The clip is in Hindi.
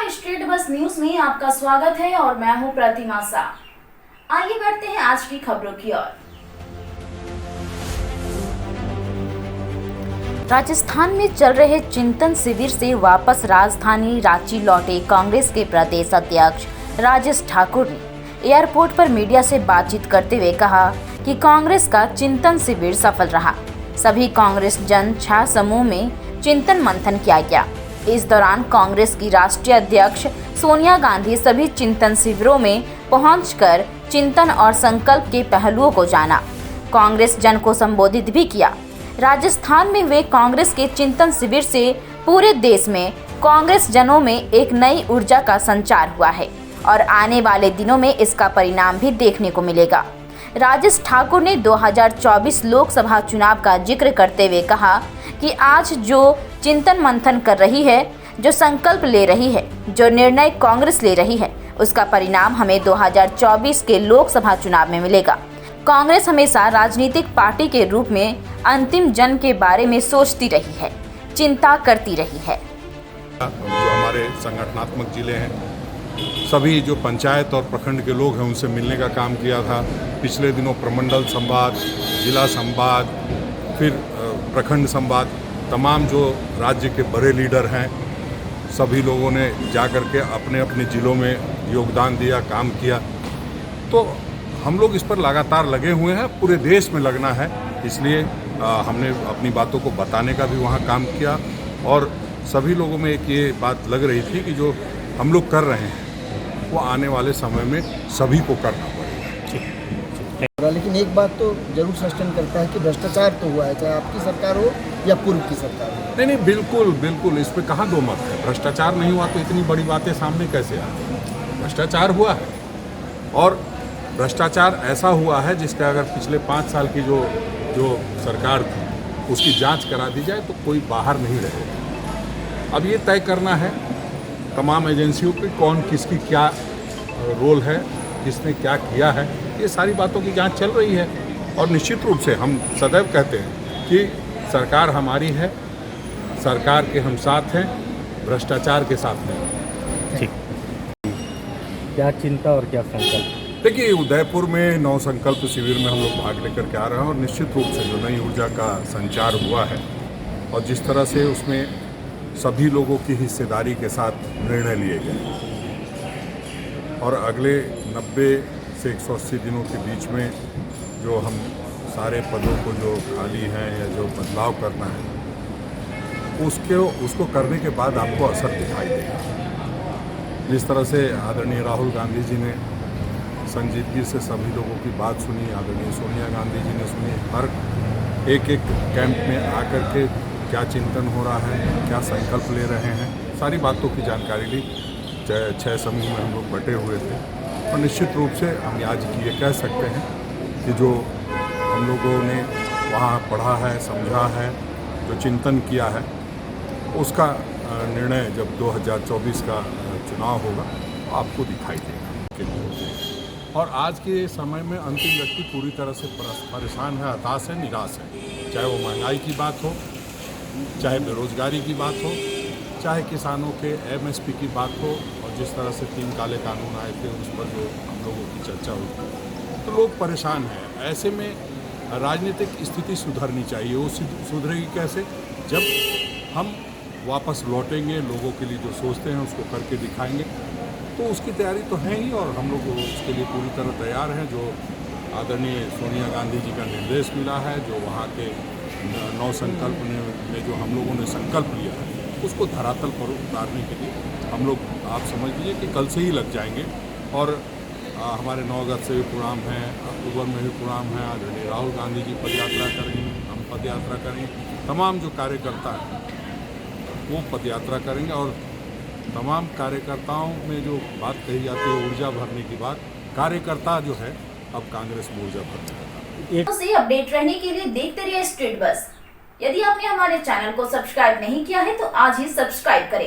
नमस्कार, स्ट्रीट बस न्यूज में आपका स्वागत है और मैं हूं प्रतिमा शाह। आइए बढ़ते हैं आज की खबरों की ओर। राजस्थान में चल रहे चिंतन शिविर से वापस राजधानी रांची लौटे कांग्रेस के प्रदेश अध्यक्ष राजेश ठाकुर ने एयरपोर्ट पर मीडिया से बातचीत करते हुए कहा कि कांग्रेस का चिंतन शिविर सफल रहा। सभी कांग्रेस जन छह समूह में चिंतन मंथन किया गया। इस दौरान कांग्रेस की राष्ट्रीय अध्यक्ष सोनिया गांधी सभी चिंतन शिविरों में पहुंचकर चिंतन और संकल्प के पहलुओं को जाना। कांग्रेस जन को संबोधित भी किया। राजस्थान में वे कांग्रेस के चिंतन शिविर से पूरे देश में कांग्रेस जनों में एक नई ऊर्जा का संचार हुआ है और आने वाले दिनों में इसका परिणाम भी देखने को मिलेगा। राजेश ठाकुर ने 2024 लोकसभा चुनाव का जिक्र करते हुए कहा कि आज जो चिंतन मंथन कर रही है, जो संकल्प ले रही है, जो निर्णय कांग्रेस ले रही है, उसका परिणाम हमें 2024 के लोकसभा चुनाव में मिलेगा। कांग्रेस हमेशा राजनीतिक पार्टी के रूप में अंतिम जन के बारे में सोचती रही है, चिंता करती रही है। जो हमारे संगठनात्मक जिले हैं, सभी जो पंचायत और प्रखंड के लोग हैं, उनसे मिलने का काम किया था। पिछले दिनों प्रमंडल संवाद, जिला संवाद, फिर प्रखंड संवाद, तमाम जो राज्य के बड़े लीडर हैं, सभी लोगों ने जाकर के अपने अपने ज़िलों में योगदान दिया, काम किया। तो हम लोग इस पर लगातार लगे हुए हैं, पूरे देश में लगना है। इसलिए हमने अपनी बातों को बताने का भी वहाँ काम किया और सभी लोगों में एक ये बात लग रही थी कि जो हम लोग कर रहे हैं वो आने वाले समय में सभी को करना पड़ेगा। लेकिन एक बात तो जरूर सस्टेन करता है कि भ्रष्टाचार तो हुआ है, चाहे आपकी सरकार हो या पूर्व की सरकार हो। नहीं, बिल्कुल बिल्कुल, इस पे कहाँ दो मत है। भ्रष्टाचार नहीं हुआ तो इतनी बड़ी बातें सामने कैसे आती? भ्रष्टाचार हुआ है और भ्रष्टाचार ऐसा हुआ है जिसका अगर पिछले 5 साल की जो सरकार थी उसकी जांच करा दी जाए तो कोई बाहर नहीं रहेगा। अब ये तय करना है तमाम एजेंसियों पे कौन किसकी क्या रोल है, किसने क्या किया है, ये सारी बातों की जांच चल रही है। और निश्चित रूप से हम सदैव कहते हैं कि सरकार हमारी है, सरकार के हम साथ हैं, भ्रष्टाचार के साथ नहीं। ठीक, क्या चिंता और क्या संकल्प? देखिए, उदयपुर में नौ संकल्प शिविर में हम लोग भाग लेकर के आ रहे हैं और निश्चित रूप से जो नई ऊर्जा का संचार हुआ है और जिस तरह से उसमें सभी लोगों की हिस्सेदारी के साथ निर्णय लिए गए और अगले 90 से 180 दिनों के बीच में जो हम सारे पदों को जो खाली हैं या जो बदलाव करना है उसको करने के बाद आपको असर दिखाई देगा। जिस तरह से आदरणीय राहुल गांधी जी ने संजीदगी से सभी लोगों की बात सुनी, आदरणीय सोनिया गांधी जी ने सुनी, हर एक कैंप में आकर के क्या चिंतन हो रहा है, क्या संकल्प ले रहे हैं, सारी बातों की जानकारी ली। 6 समूह में हम लोग बटे हुए थे और निश्चित रूप से हम आज ये कह सकते हैं कि जो हम लोगों ने वहाँ पढ़ा है, समझा है, जो चिंतन किया है, उसका निर्णय जब 2024 का चुनाव होगा आपको दिखाई देगा। और आज के समय में अंतिम व्यक्ति पूरी तरह से परेशान है, हताश है, निराश है। चाहे वो महंगाई की बात हो, चाहे बेरोजगारी की बात हो, चाहे किसानों के MSP की बात हो और जिस तरह से 3 काले कानून आए थे उस पर जो हम लोगों की चर्चा हुई, तो लोग परेशान हैं। ऐसे में राजनीतिक स्थिति सुधरनी चाहिए। वो सुधरेगी कैसे? जब हम वापस लौटेंगे, लोगों के लिए जो सोचते हैं उसको करके दिखाएंगे। तो उसकी तैयारी तो है ही और हम लोग उसके लिए पूरी तरह तैयार हैं। जो आदरणीय सोनिया गांधी जी का निर्देश मिला है, जो वहाँ के 9 संकल्प में जो हम लोगों ने संकल्प लिया है, उसको धरातल पर उतारने के लिए हम लोग, आप समझ लीजिए कि कल से ही लग जाएंगे। और हमारे 9 अगस्त से भी प्रोग्राम है, अक्टूबर में भी प्रोग्राम है। आदरणीय राहुल गांधी जी पदयात्रा करेंगे, हम पदयात्रा करेंगे, तमाम जो कार्यकर्ता हैं वो पदयात्रा करेंगे और तमाम कार्यकर्ताओं में जो बात कही जाती है ऊर्जा भरने की बात, कार्यकर्ता जो है अब कांग्रेस में ऊर्जा भरने का। से अपडेट रहने के लिए देखते रहिए स्ट्रीट बस। यदि आपने हमारे चैनल को सब्सक्राइब नहीं किया है तो आज ही सब्सक्राइब करें।